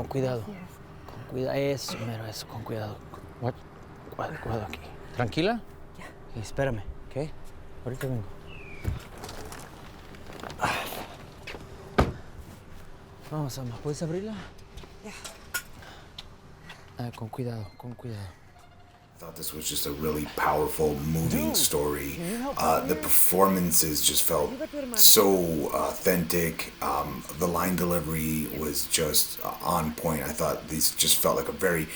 cuidado. Con cuidado. Eso, mero, eso, con cuidado. What? Cuidado aquí. ¿Tranquila? Ya. Y espérame, ¿ok? Ahorita vengo. Vamos, Ama, ¿puedes abrirla? Ya. Con cuidado, con cuidado. I thought this was just a really powerful, moving story. The performances just felt so authentic. The line delivery was just on point. I thought these just felt like a very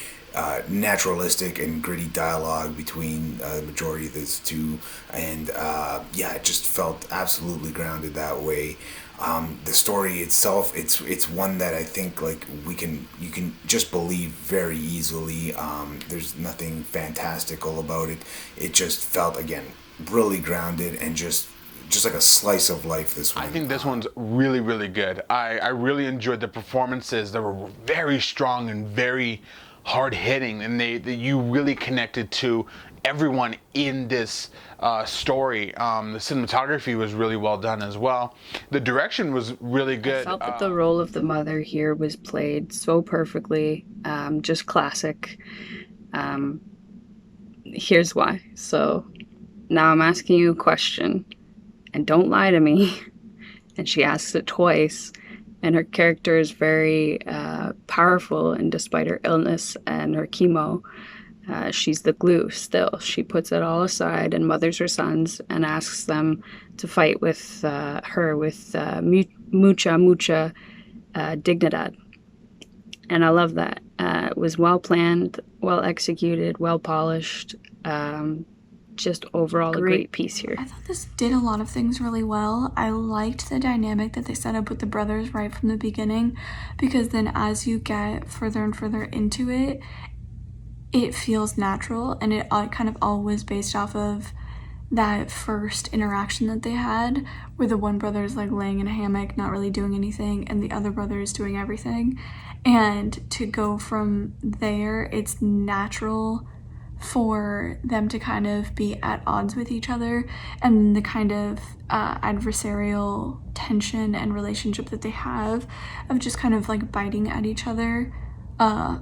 naturalistic and gritty dialogue between the majority of these two, and it just felt absolutely grounded that way. The story itself, it's one that I think like you can just believe very easily. There's nothing fantastical about it. It just felt, again, really grounded and just like a slice of life. This one, I think this one's really, really good. I really enjoyed the performances. They were very strong and very hard hitting, and you really connected to everyone in this story. The cinematography was really well done as well. The direction was really good. I felt that the role of the mother here was played so perfectly, just classic. Here's why. So now I'm asking you a question, and don't lie to me. And she asks it twice, and her character is very powerful, and despite her illness and her chemo, she's the glue still. She puts it all aside and mothers her sons and asks them to fight with her with mucha dignidad. And I love that. It was well planned, well executed, well polished. Just overall a great piece here. I thought this did a lot of things really well. I liked the dynamic that they set up with the brothers right from the beginning, because then as you get further and further into it, it feels natural, and it kind of all was based off of that first interaction that they had, where the one brother is like laying in a hammock, not really doing anything, and the other brother is doing everything. And to go from there, it's natural for them to kind of be at odds with each other, and the kind of adversarial tension and relationship that they have of just kind of like biting at each other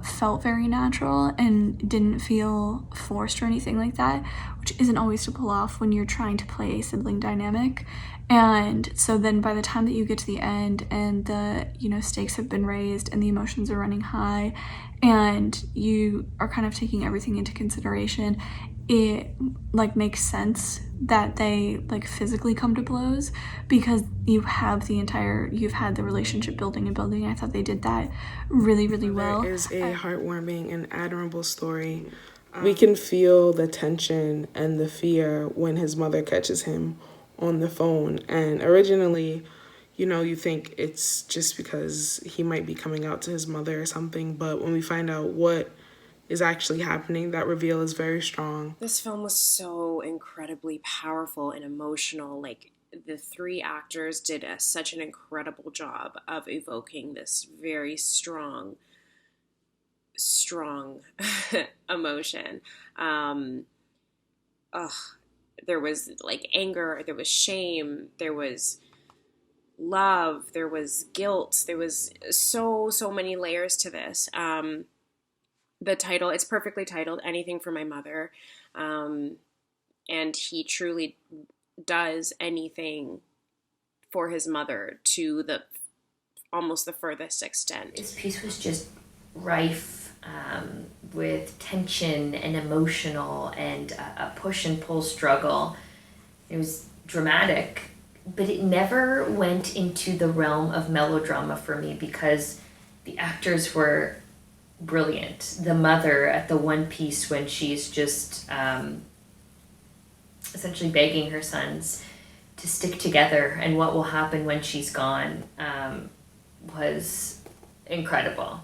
felt very natural and didn't feel forced or anything like that, which isn't always to pull off when you're trying to play a sibling dynamic. And so then by the time that you get to the end and the stakes have been raised and the emotions are running high and you are kind of taking everything into consideration, it like makes sense that they like physically come to blows, because you've had the relationship building and building. I thought they did that really, really well. It is a heartwarming and admirable story. We can feel the tension and the fear when his mother catches him on the phone. And originally, you think it's just because he might be coming out to his mother or something. But when we find out what is actually happening, that reveal is very strong. This film was so incredibly powerful and emotional. Like, the three actors did such an incredible job of evoking this very strong emotion. There was like anger, there was shame, there was love, there was guilt, there was so many layers to this. The title, it's perfectly titled, Anything for My Mother. And he truly does anything for his mother to almost the furthest extent. This piece was just rife with tension and emotional and a push and pull struggle. It was dramatic, but it never went into the realm of melodrama for me because the actors were brilliant. The mother at the one piece when she's just essentially begging her sons to stick together and what will happen when she's gone was incredible.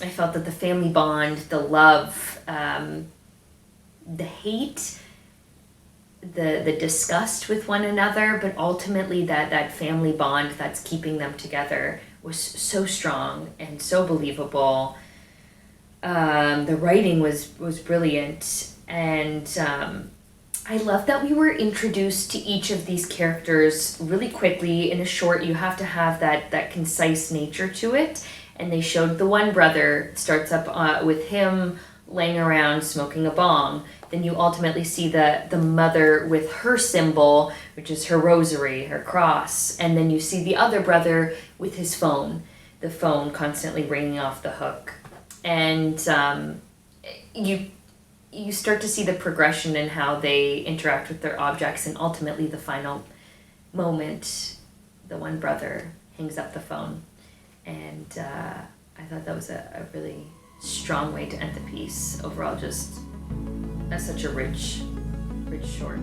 I felt that the family bond, the love, the hate, the disgust with one another, but ultimately that family bond that's keeping them together was so strong and so believable. The writing was brilliant, and I love that we were introduced to each of these characters really quickly. In a short, you have to have that concise nature to it, And they showed the one brother starts up with him laying around smoking a bong. Then you ultimately see the mother with her symbol, which is her rosary, her cross. And then you see the other brother with his phone, the phone constantly ringing off the hook. And you start to see the progression in how they interact with their objects, and ultimately the final moment, the one brother hangs up the phone. And I thought that was a really strong way to end the piece. Overall, just such a rich short.